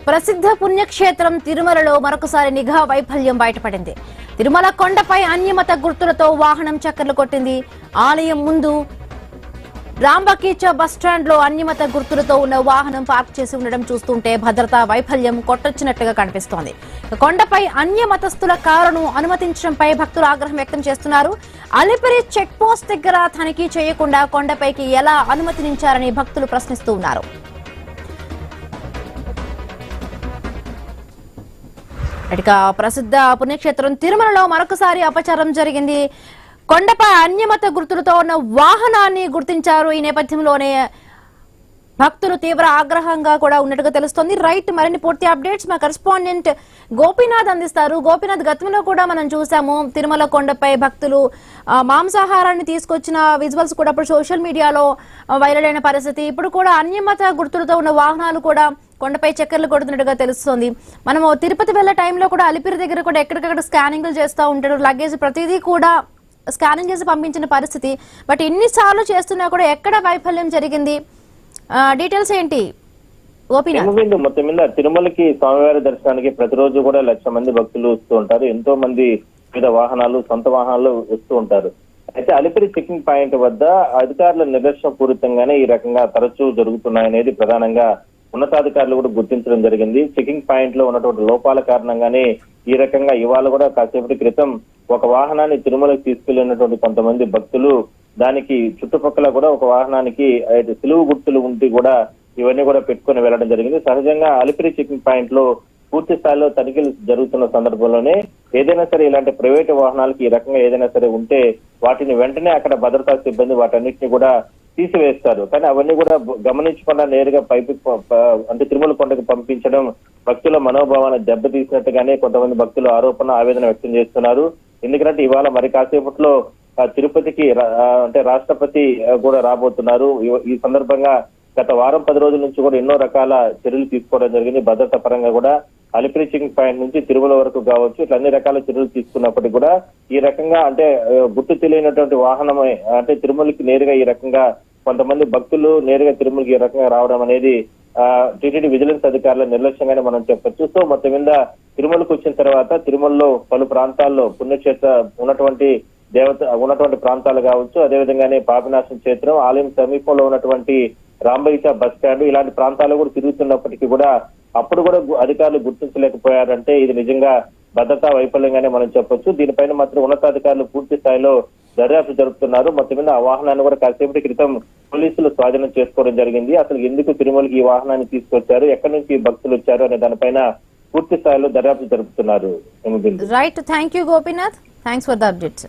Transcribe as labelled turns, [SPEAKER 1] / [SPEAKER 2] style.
[SPEAKER 1] ప్రసిద్ధ పుణ్యక్షేత్రం తిరుమలలో మరొకసారి నిఘా వైఫల్యం బయటపడింది. తిరుమల కొండపై అన్యమత గుర్తులతో వాహనం చక్కర్లు కొట్టింది. ఆలయం ముందు రాంబకీచ బస్టాండ్ లో అన్యమత గుర్తులతో ఉన్న వాహనం పార్క్ చేసి ఉండడం చూస్తుంటే భద్రతా వైఫల్యం కొట్టొచ్చినట్టుగా కనిపిస్తోంది. కొండపై అన్యమతస్థుల కారును అనుమతించడంపై భక్తులు ఆగ్రహం వ్యక్తం చేస్తున్నారు. అలిపిరి చెక్ పోస్ట్ దగ్గర తనిఖీ చేయకుండా కొండపైకి ఎలా అనుమతించారని భక్తులు ప్రశ్నిస్తూ ఉన్నారు. ప్రసిద్ధ పుణ్యక్షేత్రం తిరుమలలో మరొకసారి అపచారం జరిగింది. కొండపై అన్యమత గుర్తులతో ఉన్న వాహనాన్ని గుర్తించారు. ఈ నేపథ్యంలోనే భక్తులు తీవ్ర ఆగ్రహంగా కూడా ఉన్నట్టుగా తెలుస్తోంది. రైట్, మరిన్ని పూర్తి అప్డేట్స్ మా కరెస్పాండెంట్ గోపీనాథ్ అందిస్తారు. గోపీనాథ్, గతంలో కూడా మనం చూసాము తిరుమల కొండపై భక్తులు మాంసాహారాన్ని తీసుకొచ్చిన విజువల్స్ కూడా ఇప్పుడు సోషల్ మీడియాలో వైరల్ అయిన పరిస్థితి. ఇప్పుడు కూడా అన్యమత గుర్తులతో ఉన్న వాహనాలు కూడా కొండపై చక్కర్లు కొడుతున్నట్టుగా తెలుస్తోంది. మనము తిరుపతి వెళ్లే టైంలో కూడా అలిపిరి దగ్గర కూడా ఎక్కడికక్కడ స్కానింగ్లు చేస్తూ ఉంటారు. లగేజ్ ప్రతిదీ కూడా స్కానింగ్ చేసి పంపించిన పరిస్థితి. బట్ ఇన్నిసార్లు చేస్తున్నా కూడా ఎక్కడ వైఫల్యం జరిగింది? డీటెయిల్స్ ఏంటి గోపీనాథ్?
[SPEAKER 2] మొత్తం మీద తిరుమలకి స్వామివారి దర్శనానికి ప్రతిరోజు కూడా 1,00,000 మంది భక్తులు వస్తూ ఉంటారు. ఎంతో మంది వివిధ వాహనాలు, సొంత వాహనాలు వస్తూ ఉంటారు. అయితే అలిపిరి చెకింగ్ పాయింట్ వద్ద అధికారుల నిర్లక్ష్య పూరితంగానే ఈ రకంగా తరచూ జరుగుతున్నాయనేది ప్రధానంగా ఉన్నతాధికారులు కూడా గుర్తించడం జరిగింది. చెకింగ్ పాయింట్ లో ఉన్నటువంటి లోపాల కారణంగానే ఈ రకంగా ఇవాళ కూడా కాసేపటి క్రితం ఒక వాహనాన్ని తిరుమలకు తీసుకెళ్లినటువంటి కొంతమంది భక్తులు దానికి చుట్టుపక్కల కూడా ఒక వాహనానికి సిలువు గుర్తులు ఉండి కూడా ఇవన్నీ కూడా పెట్టుకుని వెళ్లడం జరిగింది. సహజంగా అలిపిరి చెకింగ్ పాయింట్ లో పూర్తి స్థాయిలో తనిఖీలు జరుగుతున్న సందర్భంలోనే ఏదైనా సరే ఇలాంటి ప్రైవేటు వాహనాలకి ఈ రకంగా ఏదైనా సరే ఉంటే వాటిని వెంటనే అక్కడ భద్రతా సిబ్బంది వాటన్నిటిని కూడా తీసివేస్తారు. కానీ అవన్నీ కూడా గమనించకుండా నేరుగా అంటే తిరుమల కొండకు పంపించడం భక్తుల మనోభావాన్ని దెబ్బతీసినట్టుగానే కొంతమంది భక్తులు ఆవేదన వ్యక్తం చేస్తున్నారు. ఎందుకంటే ఇవాళ మరి కాసేపట్లో తిరుపతికి అంటే రాష్ట్రపతి కూడా రాబోతున్నారు. ఈ సందర్భంగా గత వారం 10 రోజుల నుంచి కూడా ఎన్నో రకాల చర్యలు తీసుకోవడం జరిగింది. భద్రతా పరంగా కూడా అలిపిరి చెకింగ్ పాయింట్ నుంచి తిరుమల వరకు కావచ్చు, ఇట్లా అన్ని రకాల చర్యలు తీసుకున్నప్పటికీ కూడా ఈ రకంగా అంటే గుర్తు తెలియనటువంటి వాహనం అంటే తిరుమలకి నేరుగా ఈ రకంగా కొంతమంది భక్తులు నేరుగా తిరుమలకి ఈ రకంగా రావడం అనేది టీటీడీ విజిలెన్స్ అధికారుల నిర్లక్ష్యంగానే మనం చెప్పొచ్చు. సో మొత్తం మీద తిరుమలకు వచ్చిన తర్వాత తిరుమలలో పలు ప్రాంతాల్లో పుణ్యక్షేత్ర ఉన్నటువంటి ప్రాంతాలు కావచ్చు, అదేవిధంగానే పాపినాశం క్షేత్రం, ఆలయం సమీపంలో ఉన్నటువంటి రాంబకీచ బస్ స్టాండ్ ఇలాంటి ప్రాంతాలు కూడా తిరుగుతున్నప్పటికీ కూడా అప్పుడు కూడా అధికారులు గుర్తించలేకపోయారంటే ఇది నిజంగా భద్రతా వైఫల్యంగానే మనం చెప్పొచ్చు. దీనిపైన మాత్రం ఉన్నతాధికారులు పూర్తి స్థాయిలో దర్యాప్తు జరుపుతున్నారు. మొత్తం మీద ఆ వాహనాన్ని కూడా కాసేపటి క్రితం పోలీసులు స్వాధీనం చేసుకోవడం జరిగింది. అసలు ఎందుకు తిరుమలకి ఈ వాహనాన్ని తీసుకొచ్చారు, ఎక్కడి నుంచి భక్తులు వచ్చారు అనే దానిపైన పూర్తి స్థాయిలో దర్యాప్తు జరుపుతున్నారు.
[SPEAKER 1] Right, thank you Gopinath, thanks for the updates.